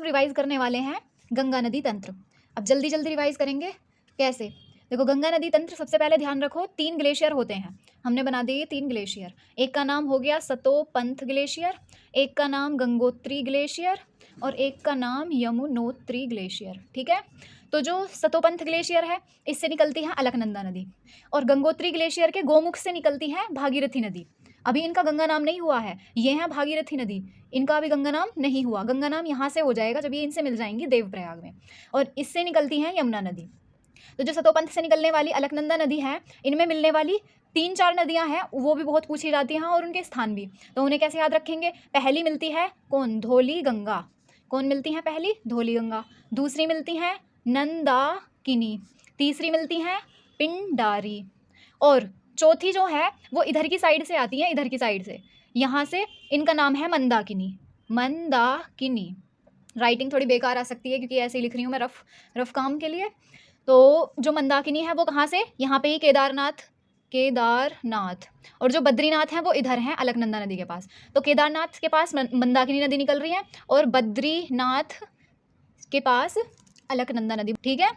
Revise करने वाले हैं गंगा नदी तंत्र। अब जल्दी जल्दी रिवाइज करेंगे। कैसे? देखो, गंगा नदी तंत्र सबसे पहले ध्यान रखो 3 ग्लेशियर होते हैं। हमने बना दिए 3 ग्लेशियर। एक का नाम हो गया सतोपंथ ग्लेशियर, एक का नाम गंगोत्री ग्लेशियर और एक का नाम यमुनोत्री ग्लेशियर। ठीक है, तो जो सतोपंथ ग्लेशियर है इससे निकलती है अलकनंदा नदी, और गंगोत्री ग्लेशियर के गोमुख से निकलती है भागीरथी नदी। अभी इनका गंगा नाम नहीं हुआ है, ये है भागीरथी नदी, इनका अभी गंगा नाम नहीं हुआ। गंगा नाम यहाँ से हो जाएगा जब ये इनसे मिल जाएंगी देवप्रयाग में, और इससे निकलती है यमुना नदी। तो जो सतोपंथ से निकलने वाली अलकनंदा नदी है, इनमें मिलने वाली 3-4 नदियां हैं, वो भी बहुत पूछी जाती हैं, और उनके स्थान भी। तो उन्हें कैसे याद रखेंगे? पहली मिलती है कौन? धौली गंगा। कौन मिलती है पहली? धौली गंगा। दूसरी मिलती है नंदाकिनी, तीसरी मिलती है पिंडारी, और चौथी जो है वो इधर की साइड से आती है, इधर की साइड से, यहाँ से। इनका नाम है मंदाकिनी। मंदाकिनी। राइटिंग थोड़ी बेकार आ सकती है क्योंकि ऐसे ही लिख रही हूँ मैं रफ काम के लिए। तो जो मंदाकिनी है वो कहाँ से? यहाँ पे ही केदारनाथ, और जो बद्रीनाथ है वो इधर है अलकनंदा नदी के पास। तो केदारनाथ के पास मंदाकिनी नदी निकल रही है, और बद्रीनाथ के पास अलकनंदा नदी। ठीक है,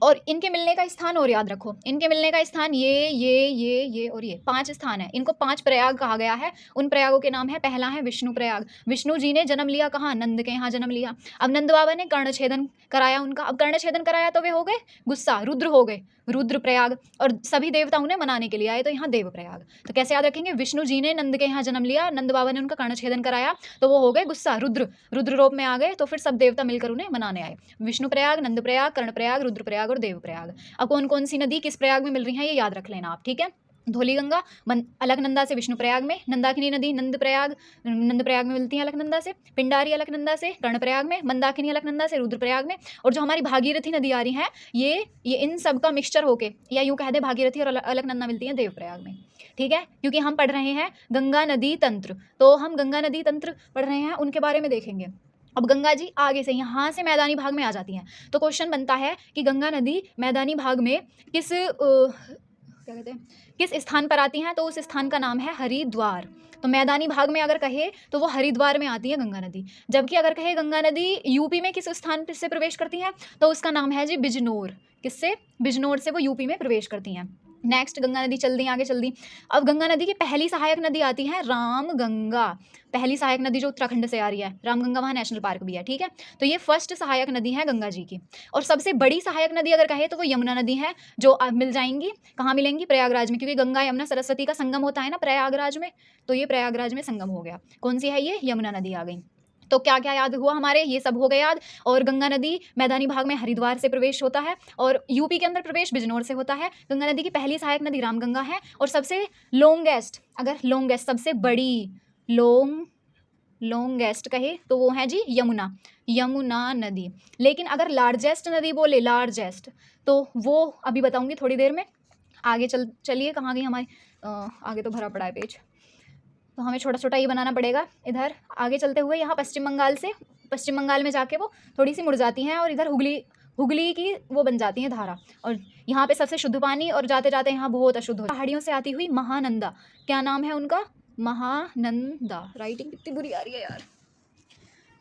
और इनके मिलने का स्थान और याद रखो। इनके मिलने का स्थान ये और ये 5 स्थान है। इनको 5 प्रयाग कहा गया है। उन प्रयागों के नाम है, पहला है विष्णु प्रयाग। विष्णु जी ने जन्म लिया कहाँ? नंद के यहाँ जन्म लिया। अब नंद बाबा ने कर्णछेदन कराया उनका। अब कर्णछेदन कराया तो वे हो गए गुस्सा, रुद्र हो गए, रुद्र प्रयाग, और सभी देवता उन्हें मनाने के लिए आए, तो यहाँ देव प्रयाग। तो कैसे याद रखेंगे? विष्णु जी ने नंद के यहाँ जन्म लिया, नंद बाबा ने उनका कर्णछेदन कराया, तो वो हो गए गुस्सा, रुद्र रूप में आ गए, तो फिर सब देवता मिलकर उन्हें मनाने आए। विष्णु प्रयाग, नंद प्रयाग, कर्ण प्रयाग, रुद्र प्रयाग और देव प्रयाग। अब कौन कौन सी नदी किस प्रयाग में मिल रही है ये याद रख लेना आप। ठीक है, धौली गंगा अलकनंदा से विष्णु प्रयाग में, नंदाकिनी नदी नंद प्रयाग में मिलती है अलकनंदा से, पिंडारी अलकनंदा से कर्ण प्रयाग में, मंदाकिनी अलकनंदा से रुद्र प्रयाग में, और जो हमारी भागीरथी नदी आ रही है ये इन सब का मिक्सचर होके, या यूँ कह दे भागीरथी और अलकनंदा मिलती है देव प्रयाग में। ठीक है, क्योंकि हम पढ़ रहे हैं गंगा नदी तंत्र, तो हम गंगा नदी तंत्र पढ़ रहे हैं, उनके बारे में देखेंगे। अब गंगा जी आगे से यहाँ से मैदानी भाग में आ जाती हैं, तो क्वेश्चन बनता है कि गंगा नदी मैदानी भाग में किस स्थान पर आती हैं? तो उस स्थान का नाम है हरिद्वार। तो मैदानी भाग में अगर कहे तो वो हरिद्वार में आती है गंगा नदी। जबकि अगर कहे गंगा नदी यूपी में किस स्थान से प्रवेश करती है, तो उसका नाम है जी बिजनौर। किससे? बिजनौर से वो यूपी में प्रवेश करती हैं। नेक्स्ट गंगा नदी चल दी, आगे चल दी। अब गंगा नदी की पहली सहायक नदी आती है रामगंगा। पहली सहायक नदी जो उत्तराखंड से आ रही है, रामगंगा, वहाँ नेशनल पार्क भी है। ठीक है, तो ये फर्स्ट सहायक नदी है गंगा जी की। और सबसे बड़ी सहायक नदी अगर कहे तो वो यमुना नदी है, जो मिल जाएंगी कहाँ? मिलेंगी प्रयागराज में, क्योंकि गंगा यमुना सरस्वती का संगम होता है ना प्रयागराज में, तो ये प्रयागराज में संगम हो गया। कौन सी है ये? यमुना नदी आ गई। तो क्या क्या याद हुआ हमारे? ये सब हो गया याद। और गंगा नदी मैदानी भाग में हरिद्वार से प्रवेश होता है, और यूपी के अंदर प्रवेश बिजनौर से होता है। गंगा नदी की पहली सहायक नदी रामगंगा है, और सबसे लॉन्गेस्ट, अगर लॉन्गेस्ट सबसे बड़ी लॉन्गेस्ट कहे तो वो है जी यमुना नदी। लेकिन अगर लार्जेस्ट नदी बोले, लार्जेस्ट, तो वो अभी बताऊंगी थोड़ी देर में। आगे चलिए, कहाँ गई हमारी? आगे तो भरा पड़ा है पेज, तो हमें छोटा छोटा ये बनाना पड़ेगा। इधर आगे चलते हुए यहाँ पश्चिम बंगाल में जाके वो थोड़ी सी मुड़ जाती हैं, और इधर हुगली की वो बन जाती हैं धारा, और यहाँ पे सबसे शुद्ध पानी, और जाते जाते यहाँ बहुत अशुद्ध हो। पहाड़ियों से आती हुई महानंदा, क्या नाम है उनका? महानंदा। राइटिंग कितनी बुरी आ रही है यार।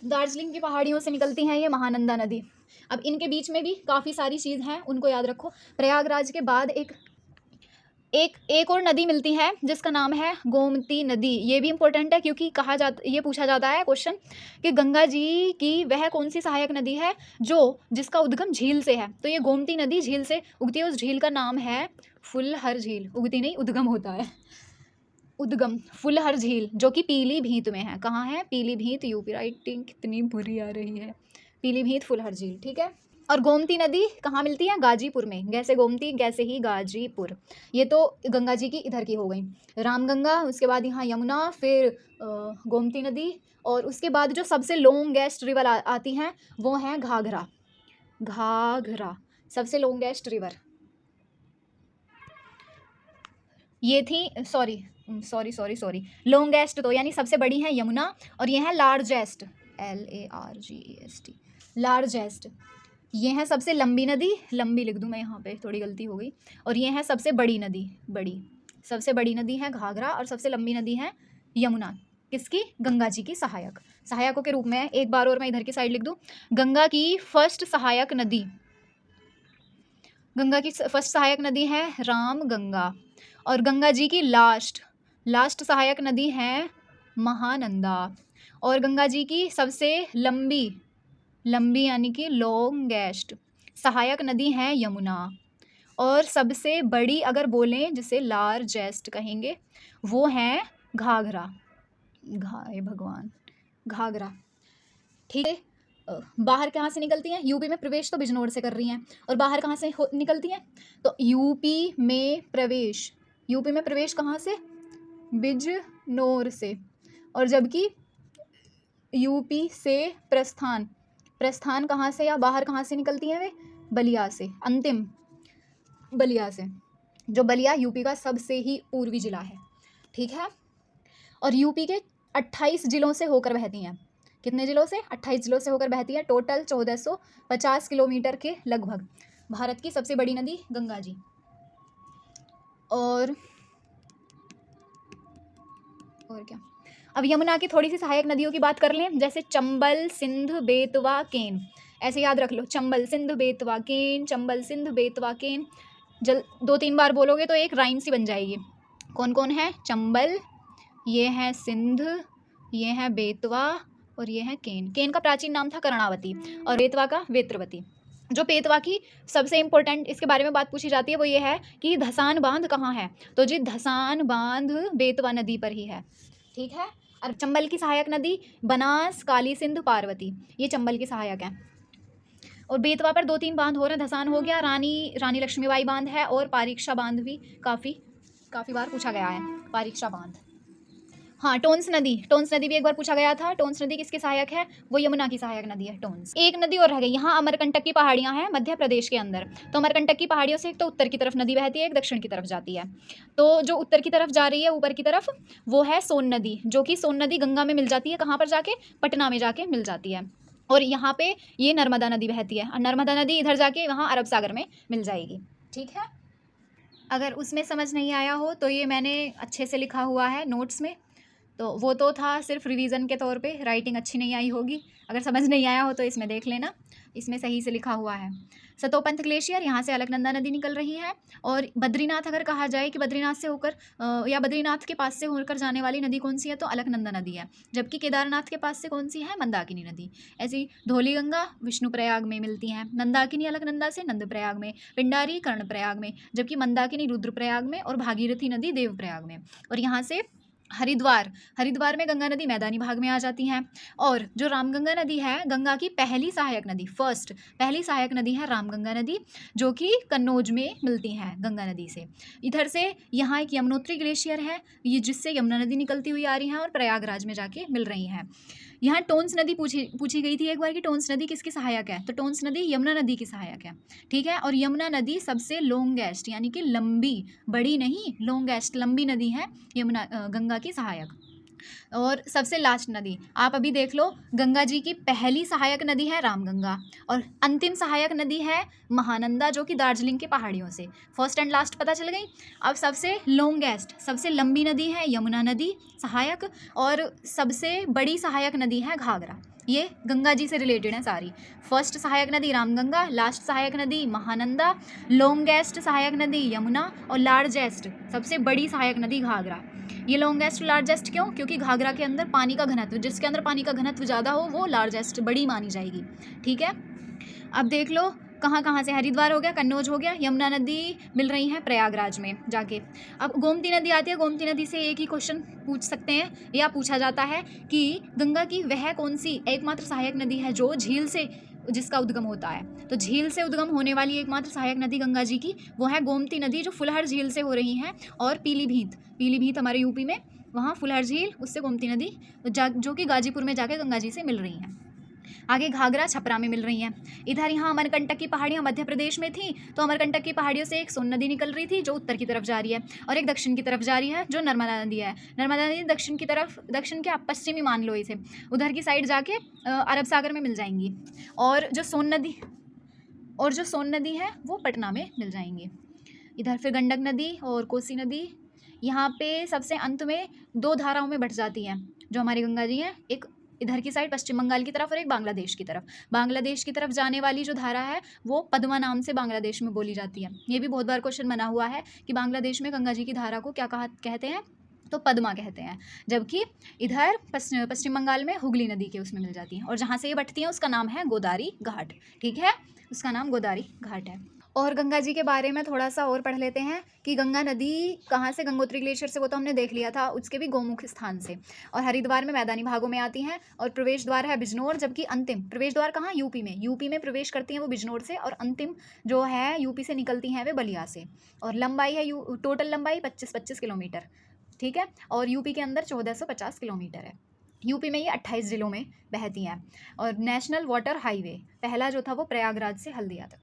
दार्जिलिंग की पहाड़ियों से निकलती हैं ये महानंदा नदी। अब इनके बीच में भी काफ़ी सारी चीज़ हैं, उनको याद रखो। प्रयागराज के बाद एक और नदी मिलती है जिसका नाम है गोमती नदी। ये भी इंपॉर्टेंट है, क्योंकि ये पूछा जाता है क्वेश्चन कि गंगा जी की वह कौन सी सहायक नदी है जिसका उद्गम झील से है। तो ये गोमती नदी झील से उगती है, उस झील का नाम है फुलहर झील। उगती नहीं, उद्गम होता है, उद्गम फुलहर झील, जो कि पीलीभीत में है। कहाँ है? पीलीभीत, यूपी। राइटिंग कितनी बुरी आ रही है। पीलीभीत फुलहर झील। ठीक है, और गोमती नदी कहाँ मिलती है? गाजीपुर में। जैसे गोमती कैसे ही गाजीपुर। ये तो गंगा जी की इधर की हो गई, रामगंगा, उसके बाद यहाँ यमुना, फिर गोमती नदी, और उसके बाद जो सबसे लॉन्गेस्ट रिवर आती हैं वो है घाघरा। सबसे लॉन्गेस्ट रिवर ये थी, सॉरी लॉन्गेस्ट, तो यानी सबसे बड़ी है यमुना, और ये है लार्जेस्ट, LARGEST, लार्जेस्ट। ये है सबसे लंबी नदी, लंबी लिख दूँ मैं, यहाँ पे थोड़ी गलती हो गई। और ये है सबसे बड़ी नदी, सबसे बड़ी नदी है घाघरा, और सबसे लंबी नदी है यमुना। किसकी? गंगा जी की सहायक। सहायकों के रूप में है। एक बार और मैं इधर की साइड लिख दूँ, गंगा की फर्स्ट सहायक नदी, गंगा की फर्स्ट सहायक नदी है राम गंगा। और गंगा जी की लास्ट सहायक नदी है महानंदा। और गंगा जी की सबसे लंबी यानी कि लॉन्गेस्ट सहायक नदी है यमुना। और सबसे बड़ी अगर बोलें जिसे लार्जेस्ट कहेंगे वो है घाघरा, भगवान घाघरा। ठीक है। बाहर कहाँ से निकलती हैं? यूपी में प्रवेश तो बिजनौर से कर रही हैं, और बाहर कहाँ से निकलती हैं? तो यूपी में प्रवेश कहाँ से? बिजनौर से। और जबकि यूपी से प्रस्थान कहाँ से या बाहर कहाँ से निकलती हैं वे? बलिया से, अंतिम बलिया से, जो बलिया यूपी का सबसे ही पूर्वी जिला है। ठीक है। और यूपी के 28 जिलों से होकर बहती हैं। कितने जिलों से? 28 जिलों से होकर बहती है। टोटल 1450 किलोमीटर के लगभग। भारत की सबसे बड़ी नदी गंगा जी। और क्या, अब यमुना की थोड़ी सी सहायक नदियों की बात कर लें, जैसे चंबल, सिंध, बेतवा, केन। ऐसे याद रख लो, चंबल, सिंध, बेतवा, केन, चंबल, सिंध, बेतवा, केन। 2-3 बार बोलोगे तो एक राइम सी बन जाएगी। कौन कौन है? चंबल, ये है सिंध, ये है बेतवा, और ये है केन। केन का प्राचीन नाम था कर्णावती, और बेतवा का वेत्रवती। जो बेतवा की सबसे इम्पोर्टेंट इसके बारे में बात पूछी जाती है वो ये है कि धसान बांध कहाँ है? तो जी धसान बांध बेतवा नदी पर ही है। ठीक है। और चंबल की सहायक नदी बनास, काली सिंध, पार्वती, ये चंबल की सहायक है। और बेतवा पर 2-3 बांध हो रहे हैं। धसान हो गया, रानी लक्ष्मीबाई बांध है, और पारीक्षा बांध भी काफ़ी बार पूछा गया है, पारीक्षा बांध। हाँ, टोंस नदी भी एक बार पूछा गया था। टोंस नदी किसकी सहायक है? वो यमुना की सहायक नदी है, टोंस। एक नदी और रह गई, यहाँ अमरकंटक की पहाड़ियाँ हैं मध्य प्रदेश के अंदर। तो अमरकंटक की पहाड़ियों से एक तो उत्तर की तरफ नदी बहती है, एक दक्षिण की तरफ जाती है। तो जो उत्तर की तरफ जा रही है, ऊपर की तरफ, वो है सोन नदी, जो कि सोन नदी गंगा में मिल जाती है। कहाँ पर जाके? पटना में जाके मिल जाती है। और यहाँ पे ये नर्मदा नदी बहती है, और नर्मदा नदी इधर जाके वहाँ अरब सागर में मिल जाएगी। ठीक है। अगर उसमें समझ नहीं आया हो तो ये मैंने अच्छे से लिखा हुआ है नोट्स में, तो वो तो था सिर्फ रिवीजन के तौर पे। राइटिंग अच्छी नहीं आई होगी, अगर समझ नहीं आया हो तो इसमें देख लेना, इसमें सही से लिखा हुआ है। सतोपंथ ग्लेशियर, यहाँ से अलकनंदा नदी निकल रही है। और बद्रीनाथ, अगर कहा जाए कि बद्रीनाथ से होकर या बद्रीनाथ के पास से होकर जाने वाली नदी कौन सी है, तो अलकनंदा नदी है। जबकि केदारनाथ के पास से कौन सी है? मंदाकिनी नदी। ऐसी धौली गंगा विष्णुप्रयाग में मिलती हैं, मंदाकिनी अलकनंदा से नंदप्रयाग में, पिंडारी कर्णप्रयाग में, जबकि मंदाकिनी रुद्रप्रयाग में, और भागीरथी नदी देवप्रयाग में। और यहाँ से हरिद्वार में गंगा नदी मैदानी भाग में आ जाती हैं। और जो रामगंगा नदी है, गंगा की पहली सहायक नदी है रामगंगा नदी, जो कि कन्नौज में मिलती है गंगा नदी से। इधर से यहाँ एक यमुनोत्री ग्लेशियर है, ये जिससे यमुना नदी निकलती हुई आ रही है और प्रयागराज में जाके मिल रही हैं। यहाँ टोंस नदी पूछी गई थी एक बार कि टोंस नदी किसकी सहायक है, तो टोंस नदी यमुना नदी की सहायक है। ठीक है। और यमुना नदी सबसे लॉन्गेस्ट यानी कि लंबी, बड़ी नहीं, लॉन्गेस्ट लंबी नदी है यमुना, गंगा की सहायक। और सबसे लास्ट नदी आप अभी देख लो, गंगा जी की पहली सहायक नदी है रामगंगा, और अंतिम सहायक नदी है महानंदा, जो कि दार्जिलिंग की पहाड़ियों से। फर्स्ट एंड लास्ट पता चल गई। अब सबसे लॉन्गेस्ट, सबसे लंबी नदी है यमुना नदी सहायक, और सबसे बड़ी सहायक नदी है घाघरा। ये गंगा जी से रिलेटेड है सारी। फर्स्ट सहायक नदी रामगंगा, लास्ट सहायक नदी महानंदा, लॉन्गेस्ट सहायक नदी यमुना, और लार्जेस्ट सबसे बड़ी सहायक नदी घाघरा। ये लॉन्गेस्ट लार्जेस्ट क्यों? क्योंकि घाघरा के अंदर पानी का घनत्व, जिसके अंदर पानी का घनत्व ज़्यादा हो वो लार्जेस्ट, बड़ी मानी जाएगी। ठीक है। अब देख लो कहाँ कहाँ से, हरिद्वार हो गया, कन्नौज हो गया, यमुना नदी मिल रही है प्रयागराज में जाके। अब गोमती नदी आती है, गोमती नदी से एक ही क्वेश्चन पूछ सकते हैं या पूछा जाता है कि गंगा की वह कौन सी एकमात्र सहायक नदी है जो झील से, जिसका उद्गम होता है। तो झील से उद्गम होने वाली एकमात्र सहायक नदी गंगा जी की वो है गोमती नदी, जो फुलहर झील से हो रही है। और पीलीभीत हमारे यूपी में, वहाँ फुलहर झील, उससे गोमती नदी जो कि गाजीपुर में जाके गंगा जी से मिल रही हैं। आगे घाघरा छपरा में मिल रही हैं। इधर यहाँ अमरकंटक की पहाड़ियाँ मध्य प्रदेश में थी, तो अमरकंटक की पहाड़ियों से एक सोन नदी निकल रही थी जो उत्तर की तरफ जा रही है, और एक दक्षिण की तरफ जा रही है जो नर्मदा नदी है। नर्मदा नदी दक्षिण की तरफ, दक्षिण के आप पश्चिमी मान लो इसे, उधर की साइड जाके अरब सागर में मिल जाएंगी। और जो सोन नदी है वो पटना में मिल जाएंगी। इधर फिर गंडक नदी और कोसी नदी यहाँ पे सबसे अंत में 2 धाराओं में बट जाती हैं जो हमारी गंगा जी हैं। एक इधर की साइड पश्चिम बंगाल की तरफ और एक बांग्लादेश की तरफ। बांग्लादेश की तरफ जाने वाली जो धारा है वो पद्मा नाम से बांग्लादेश में बोली जाती है। ये भी बहुत बार क्वेश्चन बना हुआ है कि बांग्लादेश में गंगा जी की धारा को क्या कहते हैं, तो पद्मा कहते हैं, जबकि इधर पश्चिम बंगाल में हुगली नदी के उसमें मिल जाती हैं। और जहाँ से ये बटती हैं उसका नाम है गोदावरी घाट। ठीक है, उसका नाम गोदावरी घाट है। और गंगा जी के बारे में थोड़ा सा और पढ़ लेते हैं कि गंगा नदी कहाँ से, गंगोत्री ग्लेशियर से, वो तो हमने देख लिया था, उसके भी गोमुख स्थान से। और हरिद्वार में मैदानी भागों में आती हैं और प्रवेश द्वार है बिजनौर, जबकि अंतिम प्रवेश द्वार कहाँ, यूपी में। यूपी में प्रवेश करती हैं वो बिजनौर से, और अंतिम जो है यूपी से निकलती हैं वे बलिया से। और लंबाई है टोटल लंबाई 25 किलोमीटर। ठीक है, और यूपी के अंदर 1450 किलोमीटर है। यूपी में ये 28 जिलों में बहती हैं। और नेशनल वाटर हाईवे पहला जो था वो प्रयागराज से हल्दिया तक।